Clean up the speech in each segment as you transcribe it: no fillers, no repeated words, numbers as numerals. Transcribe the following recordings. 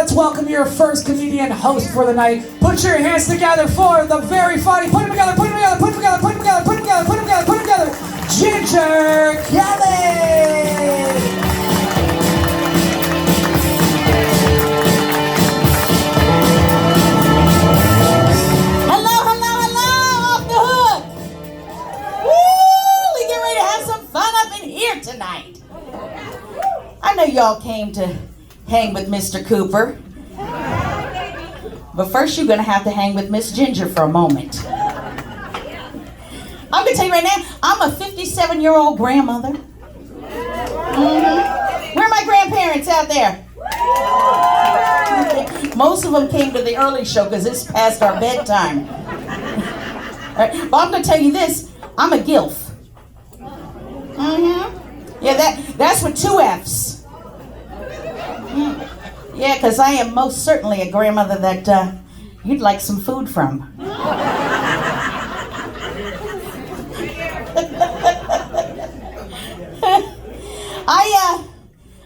Let's welcome your first comedian host for the night. Put your hands together for the very funny. Put them together, put them together, put them together, put them together, put them together, put them together, put them together. Ginger Kelly. Hello, hello, hello, off the hook. Woo! We get ready to have some fun up in here tonight. I know y'all came to hang with Mr. Cooper. But first you're gonna have to hang with Miss Ginger for a moment. I'm gonna tell you right now, I'm a 57-year-old grandmother. Where are my grandparents out there? Okay. Most of them came to the early show because it's past our bedtime. All right. But I'm gonna tell you this, I'm a GILF. Yeah, that's with 2 F's. Yeah, because I am most certainly a grandmother that you'd like some food from.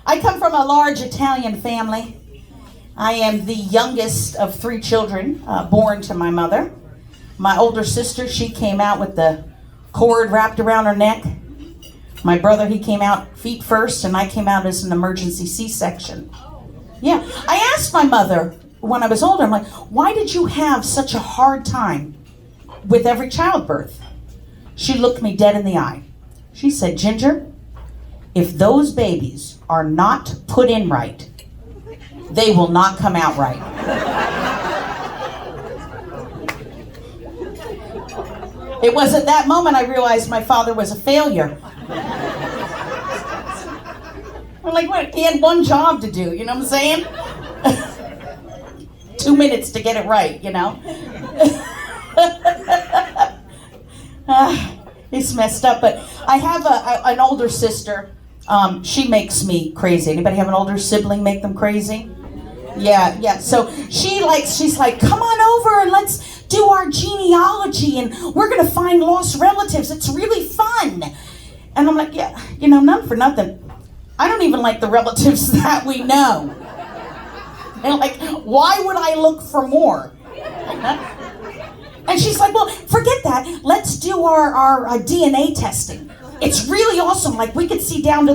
I come from a large Italian family. I am the youngest of 3 children born to my mother. My older sister, she came out with the cord wrapped around her neck. My brother, he came out feet first, and I came out as an emergency C-section. Yeah, I asked my mother when I was older, I'm like, why did you have such a hard time with every childbirth? She looked me dead in the eye. She said, Ginger, if those babies are not put in right, they will not come out right. It was at that moment I realized my father was a failure. I'm like, what? He had one job to do, you know what I'm saying? 2 minutes to get it right, you know? It's messed up, but I have an older sister. She makes me crazy. Anybody have an older sibling make them crazy? Yeah. So she's like, come on over and let's do our genealogy and we're gonna find lost relatives. It's really fun. And I'm like, yeah, you know, none for nothing. I don't even like the relatives that we know. And like, why would I look for more? And she's like, well, forget that. Let's do our DNA testing. It's really awesome. Like, we could see down to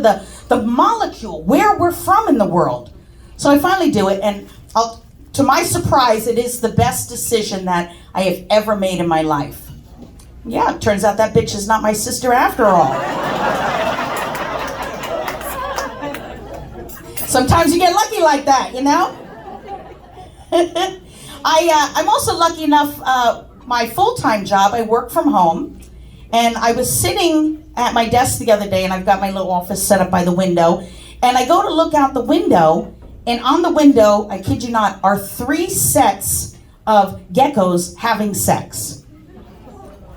the molecule, where we're from in the world. So I finally do it, and to my surprise, it is the best decision that I have ever made in my life. Yeah, it turns out that bitch is not my sister after all. Sometimes you get lucky like that, you know? I'm also lucky enough, my full-time job, I work from home, and I was sitting at my desk the other day, and I've got my little office set up by the window, and I go to look out the window, and on the window, I kid you not, are 3 sets of geckos having sex.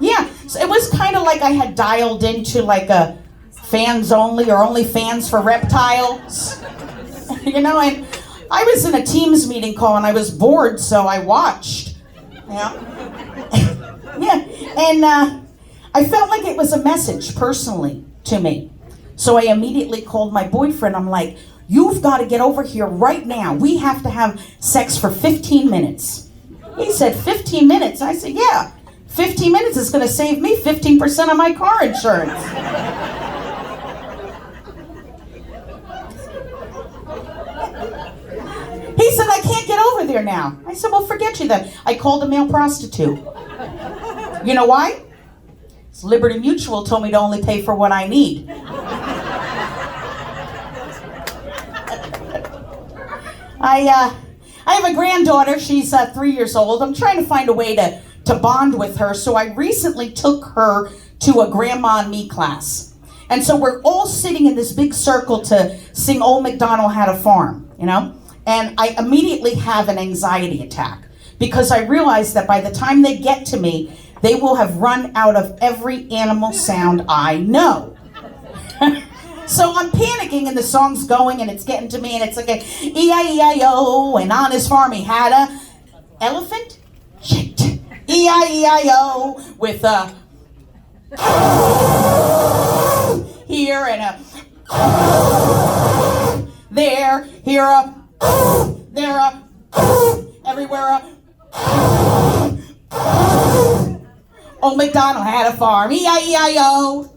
Yeah, so it was kind of like I had dialed into like a fans only or only fans for reptiles. You know, and I was in a Teams meeting call and I was bored, so I watched. Yeah. Yeah, and I felt like it was a message personally to me. So I immediately called my boyfriend. I'm like, you've got to get over here right now. We have to have sex for 15 minutes. He said, 15 minutes? I said, yeah, 15 minutes is going to save me 15% of my car insurance. He said, I can't get over there now. I said, well, forget you then. I called a male prostitute. You know why? Liberty Mutual told me to only pay for what I need. I have a granddaughter. She's 3 years old. I'm trying to find a way to bond with her, so I recently took her to a Grandma and Me class. And so we're all sitting in this big circle to sing Old MacDonald Had a Farm, you know? And I immediately have an anxiety attack because I realize that by the time they get to me, they will have run out of every animal sound I know. So I'm panicking and the song's going and it's getting to me and it's like a E-I-E-I-O, and on his farm he had a elephant? Shit. E-I-E-I-O with a here and a there, here a There everywhere. Old MacDonald had a farm. E-I-E-I-O.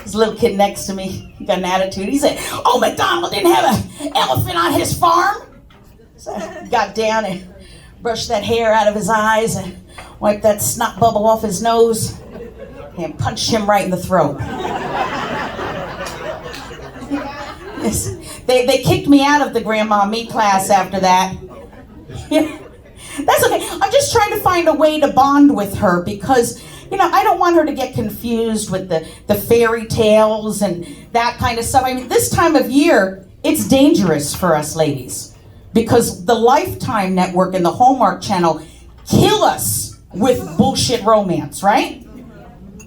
This little kid next to me, he got an attitude. He said, "Old MacDonald didn't have an elephant on his farm." So I got down and brushed that hair out of his eyes and wiped that snot bubble off his nose and punched him right in the throat. Yes. They kicked me out of the Grandma Me class after that. Yeah. That's okay. I'm just trying to find a way to bond with her because, I don't want her to get confused with the fairy tales and that kind of stuff. I mean, this time of year, it's dangerous for us ladies because the Lifetime Network and the Hallmark Channel kill us with bullshit romance, right?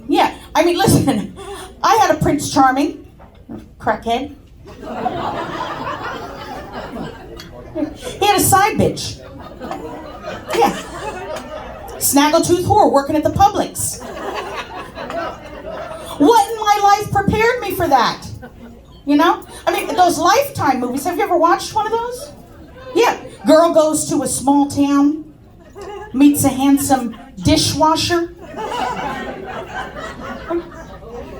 Yeah. I mean, listen, I had a Prince Charming, crackhead. He had a side bitch. Yeah. Snaggletooth whore working at the Publix. What in my life prepared me for that? I mean, those Lifetime movies, have you ever watched one of those? Yeah. Girl goes to a small town, meets a handsome dishwasher.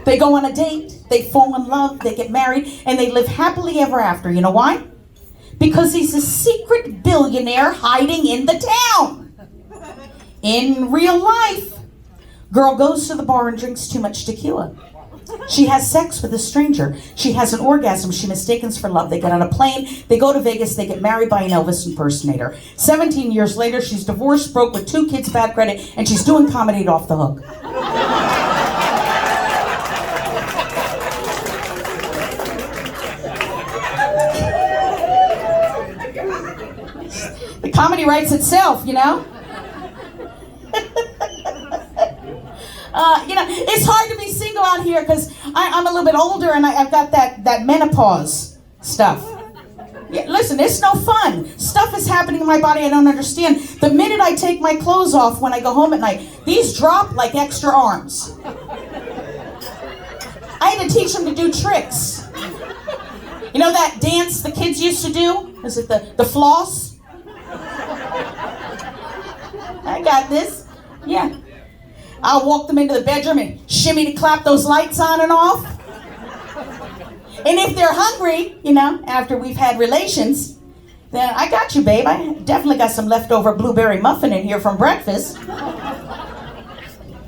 They go on a date, they fall in love, they get married, and they live happily ever after. You know why? Because he's a secret billionaire hiding in the town. In real life, girl goes to the bar and drinks too much tequila. She has sex with a stranger. She has an orgasm she mistakes for love. They get on a plane, they go to Vegas, they get married by an Elvis impersonator. 17 years later, she's divorced, broke with 2 kids, bad credit, and she's doing comedy at Off the Hook. The comedy writes itself, It's hard to be single out here because I'm a little bit older and I've got that menopause stuff. Yeah, listen, it's no fun. Stuff is happening in my body I don't understand. The minute I take my clothes off when I go home at night, these drop like extra arms. I had to teach them to do tricks. You know that dance the kids used to do? Is it the floss? I got this. Yeah. I'll walk them into the bedroom and shimmy to clap those lights on and off. And if they're hungry, after we've had relations, then I got you, babe. I definitely got some leftover blueberry muffin in here from breakfast.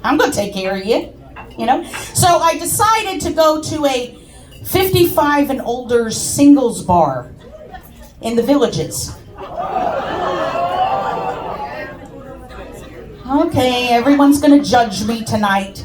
I'm going to take care of you, So I decided to go to a 55 and older singles bar in the Villages. Okay, everyone's gonna judge me tonight.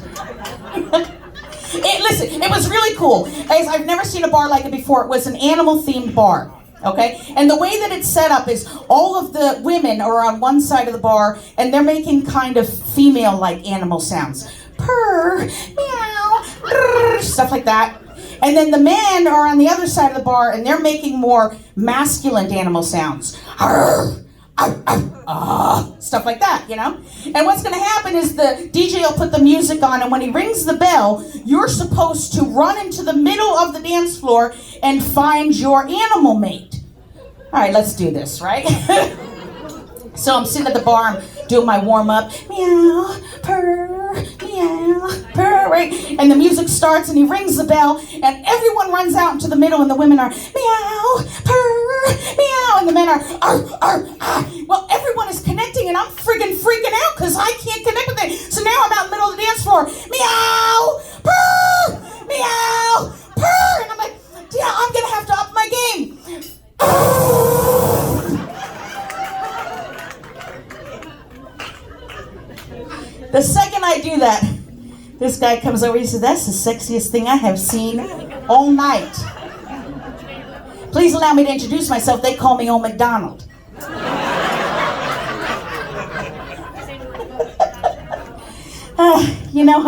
Listen, it was really cool. I've never seen a bar like it before. It was an animal-themed bar, okay? And the way that it's set up is all of the women are on one side of the bar, and they're making kind of female-like animal sounds. Purr, meow, brrr, stuff like that. And then the men are on the other side of the bar, and they're making more masculine animal sounds. Arr, stuff like that, And what's going to happen is the DJ will put the music on, and when he rings the bell, you're supposed to run into the middle of the dance floor and find your animal mate. All right, let's do this, right? So I'm sitting at the bar, I'm doing my warm-up. Meow, purr, meow, purr, right? And the music starts, and he rings the bell, and everyone runs out into the middle, and the women are meow, purr, meow, and the men are ah. Well, everyone is connecting, and I'm freaking out because I can't connect with it. So now I'm out in the middle of the dance floor. Meow, purr, meow, purr, and I'm like, yeah, I'm gonna have to up my game. The second I do that, this guy comes over, he says, "That's the sexiest thing I have seen all night. Please allow me to introduce myself. They call me Old MacDonald."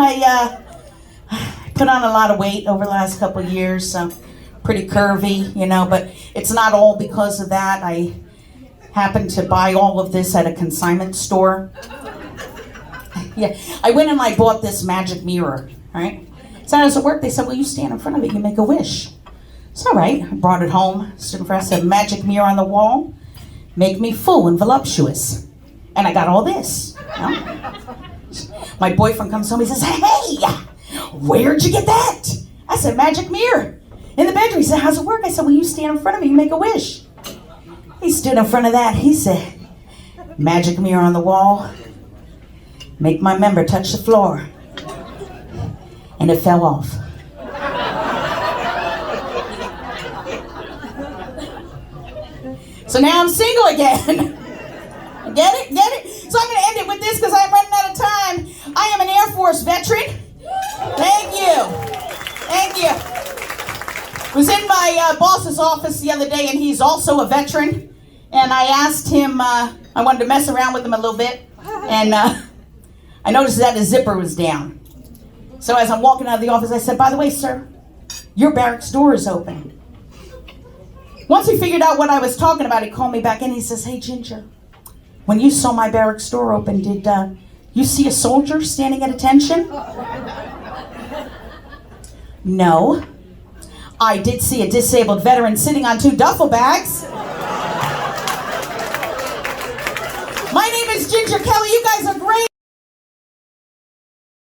I put on a lot of weight over the last couple of years, so pretty curvy, but it's not all because of that. I happened to buy all of this at a consignment store. Yeah, I went and I bought this magic mirror, right? So how does it work? They said, well, you stand in front of it, you make a wish. It's all right. I brought it home. Stood in front. I said, magic mirror on the wall. Make me full and voluptuous. And I got all this. You know? My boyfriend comes home. He says, hey, where'd you get that? I said, magic mirror. In the bedroom. He said, how's it work? I said, well, you stand in front of me. You make a wish. He stood in front of that. He said, magic mirror on the wall. Make my member touch the floor. And it fell off. So now I'm single again. Get it? Get it? So I'm going to end it with this because I'm running out of time. I am an Air Force veteran. Thank you. Thank you. I was in my boss's office the other day, and he's also a veteran. And I asked him, I wanted to mess around with him a little bit. And I noticed that his zipper was down. So as I'm walking out of the office, I said, by the way, sir, your barracks door is open. Once he figured out what I was talking about, he called me back in. He says, hey, Ginger, when you saw my barracks door open, did you see a soldier standing at attention? No. I did see a disabled veteran sitting on 2 duffel bags. My name is Ginger Kelly.